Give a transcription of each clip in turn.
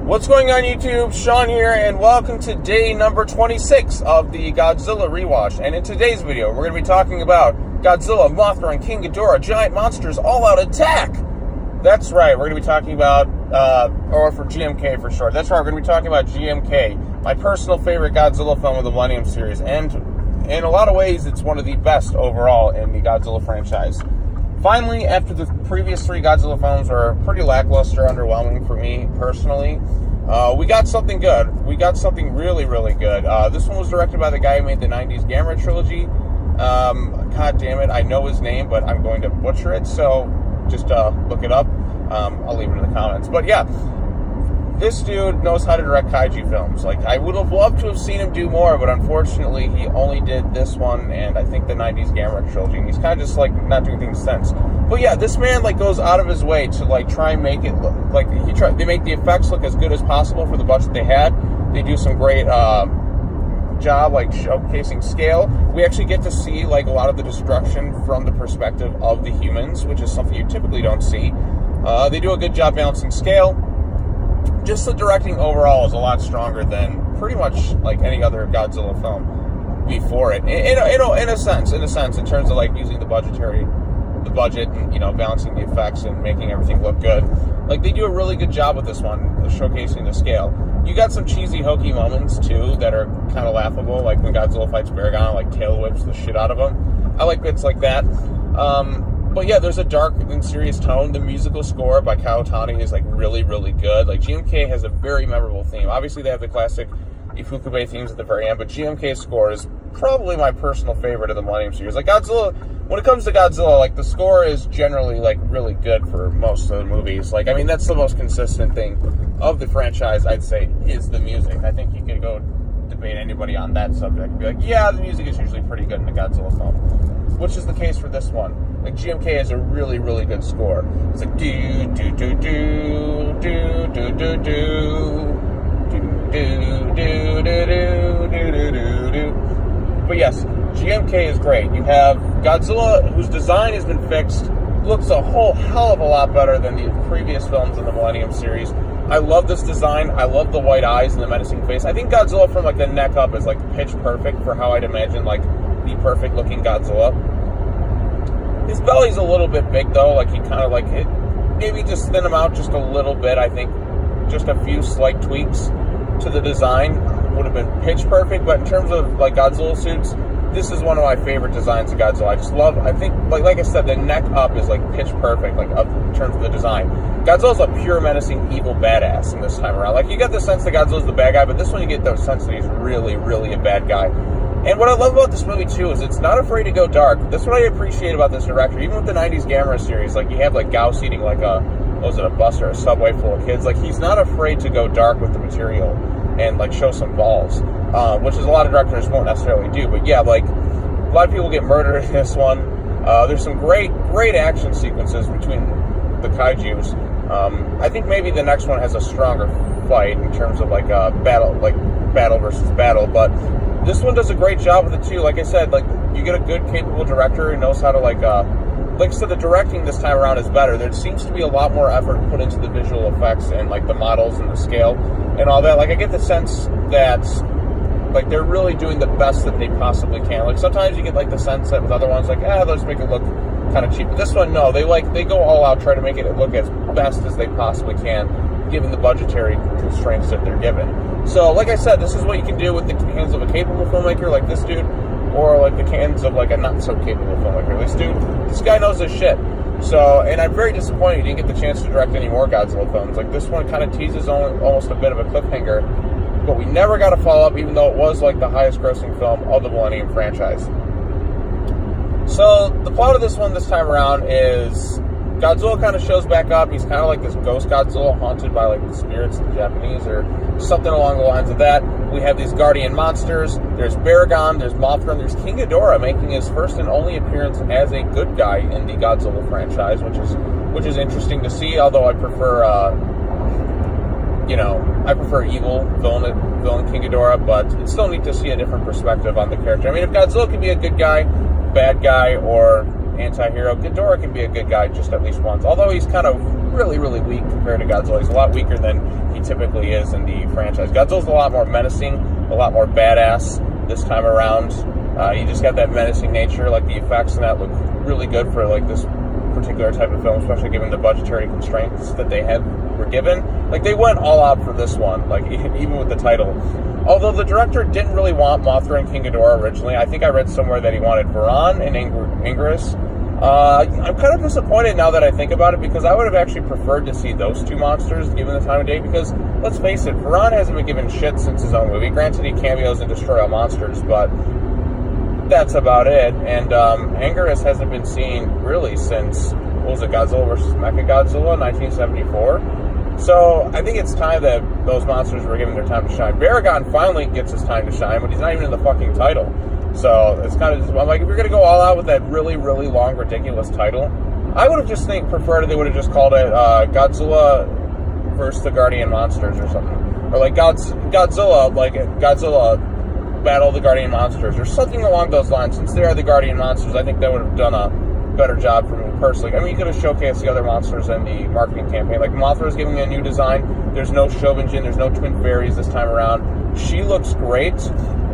What's going on YouTube? Sean here, and welcome to day number 26 of the Godzilla Rewatch. And in today's video, we're going to be talking about Godzilla, Mothra, and King Ghidorah, giant monsters, all-out attack! That's right, we're going to be talking about, or for GMK for short. That's right, we're going to be talking about GMK, my personal favorite Godzilla film of the Millennium series, and in a lot of ways, it's one of the best overall in the Godzilla franchise. Finally, after the previous three Godzilla films were pretty lackluster, underwhelming for me personally, we got something good. We got something really, really good. This one was directed by the guy who made the 90s Gamera trilogy. God damn it, I know his name, but I'm going to butcher it, so just look it up. I'll leave it in the comments. But yeah, this dude knows how to direct kaiju films. Like, I would have loved to have seen him do more, but unfortunately, he only did this one and I think the 90s Gamera trilogy, and he's kind of just, like, not doing things sense. But yeah, this man, like, goes out of his way to, like, try and make it look, like, they make the effects look as good as possible for the budget they had. They do some great, job, like, showcasing scale. We actually get to see, like, a lot of the destruction from the perspective of the humans, which is something you typically don't see. They do a good job balancing scale. Just the directing overall is a lot stronger than pretty much like any other Godzilla film before it. In a sense, in terms of like using the budget and, you know, balancing the effects and making everything look good. Like, they do a really good job with this one, showcasing the scale. You got some cheesy, hokey moments too that are kind of laughable, like when Godzilla fights Baragon, like tail whips the shit out of him. I like bits like that. But yeah, there's a dark and serious tone. The musical score by Kawatani is like really, really good. Like, GMK has a very memorable theme. Obviously, they have the classic Ifukube themes at the very end, but GMK's score is probably my personal favorite of the Millennium series. Like, Godzilla, when it comes to Godzilla, like, the score is generally like really good for most of the movies. Like, I mean, that's the most consistent thing of the franchise, I'd say, is the music. I think you could go debate anybody on that subject and be like, yeah, the music is usually pretty good in the Godzilla film, which is the case for this one. Like, GMK has a really, really good score. It's like do do do do do do do do do do do do do do do. But yes, GMK is great. You have Godzilla, whose design has been fixed, looks a whole hell of a lot better than the previous films in the Millennium series. I love this design. I love the white eyes and the menacing face. I think Godzilla from like the neck up is like pitch perfect for how I'd imagine like the perfect looking Godzilla. His belly's a little bit big though, like he kind of like it, maybe just thin him out just a little bit. I think just a few slight tweaks to the design would have been pitch perfect, but in terms of like Godzilla suits, this is one of my favorite designs of Godzilla. I just love, I think, like I said, the neck up is like pitch perfect, like up in terms of the design. Godzilla's a pure menacing evil badass in this time around. Like, you get the sense that Godzilla's the bad guy, but this one you get the sense that he's really, really a bad guy. And what I love about this movie, too, is it's not afraid to go dark. That's what I appreciate about this director. Even with the 90s Gamera series, like, you have, like, Gauss eating, like, a bus or a subway full of kids. Like, he's not afraid to go dark with the material and, like, show some balls, which is a lot of directors won't necessarily do. But, yeah, like, a lot of people get murdered in this one. There's some great action sequences between the kaijus. I think maybe the next one has a stronger fight in terms of, like, battle versus battle, but this one does a great job with it too. Like I said, like, you get a good, capable director who knows how to like I said, the directing this time around is better. There seems to be a lot more effort put into the visual effects and like the models and the scale and all that. Like, I get the sense that like they're really doing the best that they possibly can. Like, sometimes you get like the sense that with other ones, like, let's make it look kind of cheap. But this one, no, they go all out, try to make it look as best as they possibly can, given the budgetary constraints that they're given. So, like I said, this is what you can do with the hands of a capable filmmaker like this dude, or like the hands of like a not-so-capable filmmaker. This guy knows his shit. So, and I'm very disappointed he didn't get the chance to direct any more Godzilla films. Like, this one kind of teases almost a bit of a cliffhanger, but we never got a follow-up, even though it was like the highest-grossing film of the Millennium franchise. So, the plot of this one this time around is Godzilla kind of shows back up. He's kind of like this ghost Godzilla haunted by like the spirits of the Japanese or something along the lines of that. We have these guardian monsters. There's Baragon, there's Mothra, and there's King Ghidorah making his first and only appearance as a good guy in the Godzilla franchise, which is interesting to see. Although I prefer, evil villain King Ghidorah, but it's still neat to see a different perspective on the character. I mean, if Godzilla can be a good guy, bad guy, or anti-hero, Ghidorah can be a good guy just at least once. Although he's kind of really, really weak compared to Godzilla. He's a lot weaker than he typically is in the franchise. Godzilla's a lot more menacing, a lot more badass this time around. You just got that menacing nature. Like, the effects in that look really good for like this particular type of film, especially given the budgetary constraints that they were given. Like, they went all out for this one, like even with the title. Although the director didn't really want Mothra and King Ghidorah originally. I think I read somewhere that he wanted Varan and Anguirus. I'm kind of disappointed now that I think about it, because I would have actually preferred to see those two monsters given the time of day, because let's face it, Varan hasn't been given shit since his own movie. Granted, he cameos in Destroy All Monsters, but that's about it. And Anguirus hasn't been seen really since, what was it, Godzilla vs. Mechagodzilla, 1974. So I think it's time that those monsters were given their time to shine. Baragon finally gets his time to shine, but he's not even in the fucking title. So it's kind of, I'm like, if you're going to go all out with that really, really long, ridiculous title, I would have just preferred if they would have just called it Godzilla vs. the Guardian Monsters or something. Or like Godzilla Battle of the Guardian Monsters, or something along those lines. Since they are the Guardian Monsters, I think that would have done a better job for me personally. I mean, you could have showcased the other monsters in the marketing campaign. Like, Mothra is giving a new design. There's no Shobinjin, there's no twin fairies this time around. She looks great.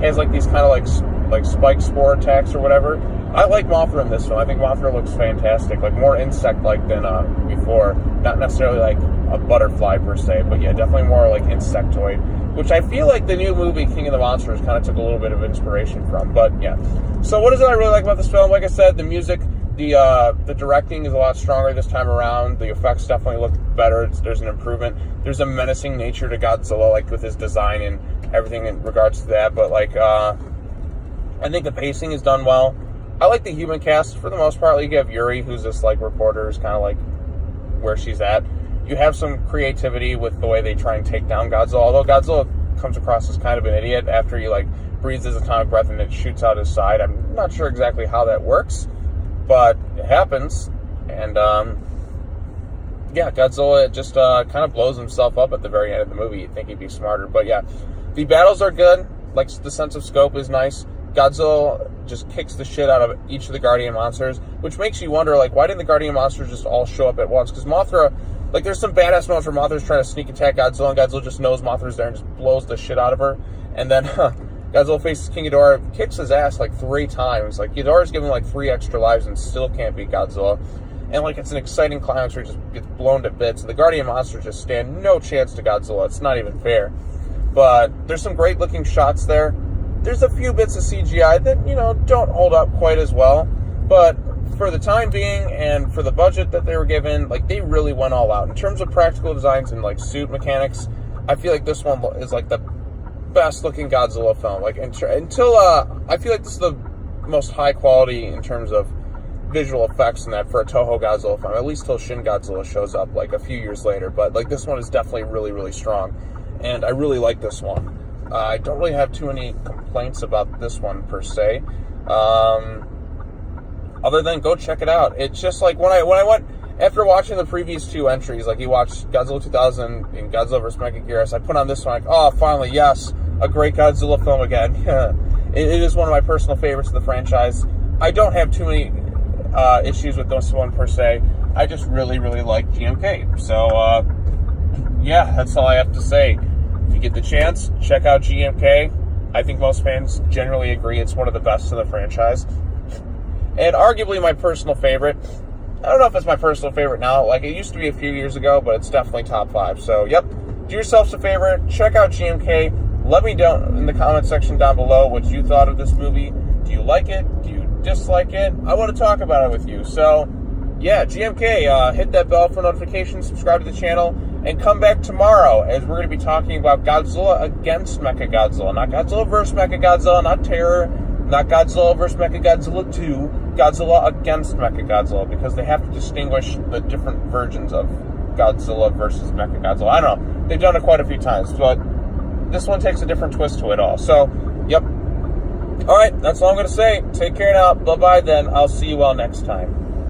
Has like these kind of like spike spore attacks or whatever. I like Mothra in this one. I think Mothra looks fantastic. Like, more insect-like than before. Not necessarily like a butterfly per se, but yeah, definitely more like insectoid, which I feel like the new movie King of the Monsters kind of took a little bit of inspiration from. But yeah. So what is it I really like about this film? Like I said, the music, the directing is a lot stronger this time around. The effects definitely look better. There's an improvement. There's a menacing nature to Godzilla, like with his design and everything in regards to that. But like, I think the pacing is done well. I like the human cast for the most part. Like, you have Yuri, who's this like reporter, who's kind of like where she's at. You have some creativity with the way they try and take down Godzilla. Although Godzilla comes across as kind of an idiot after he like breathes his atomic breath and it shoots out his side. I'm not sure exactly how that works, but it happens. And yeah, Godzilla just kind of blows himself up at the very end of the movie. You'd think he'd be smarter, but yeah, the battles are good. Like, the sense of scope is nice. Godzilla just kicks the shit out of each of the Guardian monsters, which makes you wonder, like, why didn't the Guardian monsters just all show up at once? Because Mothra, like, there's some badass moments where Mothra's trying to sneak attack Godzilla, and Godzilla just knows Mothra's there and just blows the shit out of her. And then Godzilla faces King Ghidorah, kicks his ass like 3 times. Like, Ghidorah's given like 3 extra lives and still can't beat Godzilla. And like, it's an exciting climax where he just gets blown to bits. And the Guardian monsters just stand no chance to Godzilla. It's not even fair. But there's some great looking shots there. There's a few bits of CGI that, you know, don't hold up quite as well. But for the time being and for the budget that they were given, like, they really went all out. In terms of practical designs and like suit mechanics, I feel like this one is like the best looking Godzilla film. Like, until I feel like this is the most high quality in terms of visual effects in that for a Toho Godzilla film, at least till Shin Godzilla shows up like a few years later. But like, this one is definitely really, really strong, and I really like this one. I don't really have too many complaints about this one per se, other than go check it out. It's just like, when I went after watching the previous 2 entries, like, you watched Godzilla 2000 and Godzilla vs. Mechagodzilla, I put on this one like, oh, finally, yes, a great Godzilla film again. It is one of my personal favorites of the franchise. I don't have too many issues with this one per se. I just really, really like GMK. So yeah, that's all I have to say. If you get the chance, check out GMK. I think most fans generally agree it's one of the best in the franchise, and arguably my personal favorite. I don't know if it's my personal favorite now. Like, it used to be a few years ago, but it's definitely top 5. So yep, do yourselves a favor, check out GMK. Let me know in the comment section down below what you thought of this movie. Do you like it? Do you dislike it? I want to talk about it with you. So yeah, GMK, hit that bell for notifications, subscribe to the channel, and come back tomorrow as we're going to be talking about Godzilla against Mechagodzilla. Not Godzilla vs. Mechagodzilla, not Terror, not Godzilla vs. Mechagodzilla 2, Godzilla against Mechagodzilla, because they have to distinguish the different versions of Godzilla versus Mechagodzilla. I don't know, they've done it quite a few times, but this one takes a different twist to it all. So, yep. Alright, that's all I'm going to say. Take care now. Bye-bye then. I'll see you all next time.